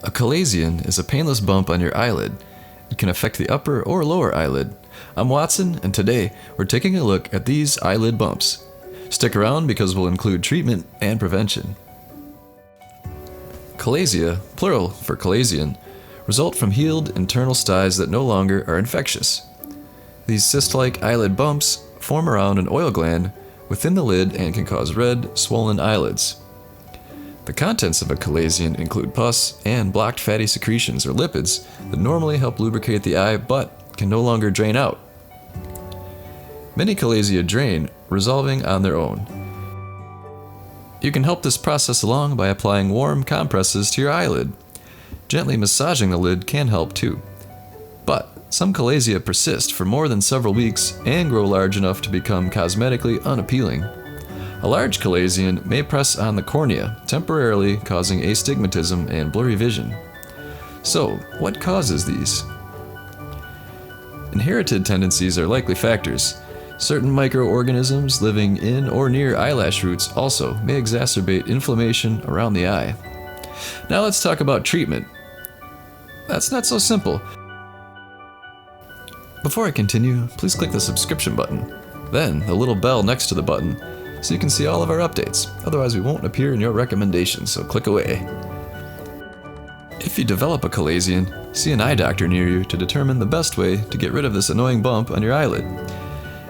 A chalazion is a painless bump on your eyelid. It can affect the upper or lower eyelid. I'm Watson, and today we're taking a look at these eyelid bumps. Stick around because we'll include treatment and prevention. Chalazia, plural for chalazion, result from healed internal styes that no longer are infectious. These cyst-like eyelid bumps form around an oil gland within the lid and can cause red, swollen eyelids. The contents of a chalazion include pus and blocked fatty secretions or lipids that normally help lubricate the eye but can no longer drain out. Many chalazia drain, resolving on their own. You can help this process along by applying warm compresses to your eyelid. Gently massaging the lid can help too. But some chalazia persist for more than several weeks and grow large enough to become cosmetically unappealing. A large chalazion may press on the cornea, temporarily causing astigmatism and blurry vision. So, what causes these? Inherited tendencies are likely factors. Certain microorganisms living in or near eyelash roots also may exacerbate inflammation around the eye. Now let's talk about treatment. That's not so simple. Before I continue, please click the subscription button, then the little bell next to the button, so you can see all of our updates. Otherwise we won't appear in your recommendations, so click away. If you develop a chalazion, see an eye doctor near you to determine the best way to get rid of this annoying bump on your eyelid.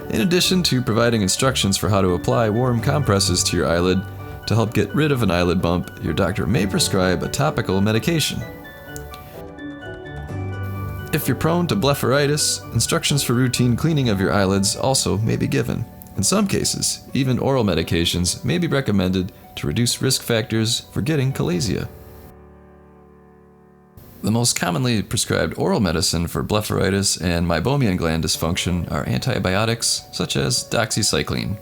In addition to providing instructions for how to apply warm compresses to your eyelid to help get rid of an eyelid bump, your doctor may prescribe a topical medication. If you're prone to blepharitis, instructions for routine cleaning of your eyelids also may be given. In some cases, even oral medications may be recommended to reduce risk factors for getting chalazia. The most commonly prescribed oral medicine for blepharitis and meibomian gland dysfunction are antibiotics such as doxycycline.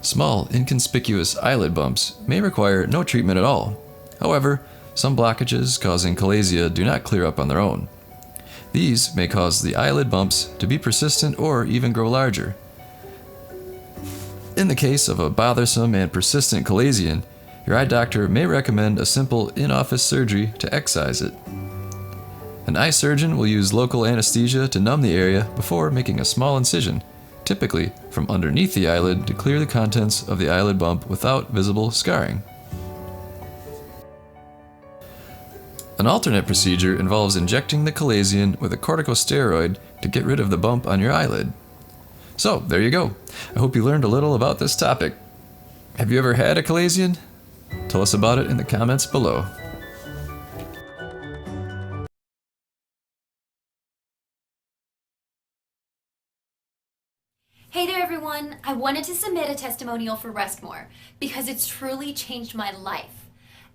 Small, inconspicuous eyelid bumps may require no treatment at all. However, some blockages causing chalazia do not clear up on their own. These may cause the eyelid bumps to be persistent or even grow larger. In the case of a bothersome and persistent chalazion, your eye doctor may recommend a simple in-office surgery to excise it. An eye surgeon will use local anesthesia to numb the area before making a small incision, typically from underneath the eyelid, to clear the contents of the eyelid bump without visible scarring. An alternate procedure involves injecting the chalazion with a corticosteroid to get rid of the bump on your eyelid. So, there you go. I hope you learned a little about this topic. Have you ever had a chalazion? Tell us about it in the comments below. Hey there everyone! I wanted to submit a testimonial for Restmore because it's truly changed my life.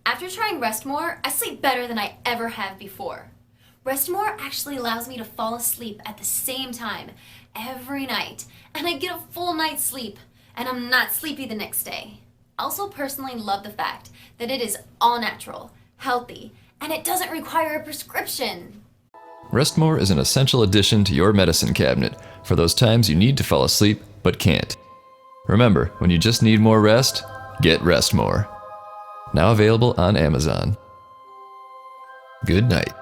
After trying Restmore, I sleep better than I ever have before. Restmore actually allows me to fall asleep at the same time every night, and I get a full night's sleep, and I'm not sleepy the next day. I also personally love the fact that it is all natural, healthy, and it doesn't require a prescription. Restmore is an essential addition to your medicine cabinet for those times you need to fall asleep but can't. Remember, when you just need more rest, get Restmore. Now available on Amazon. Good night.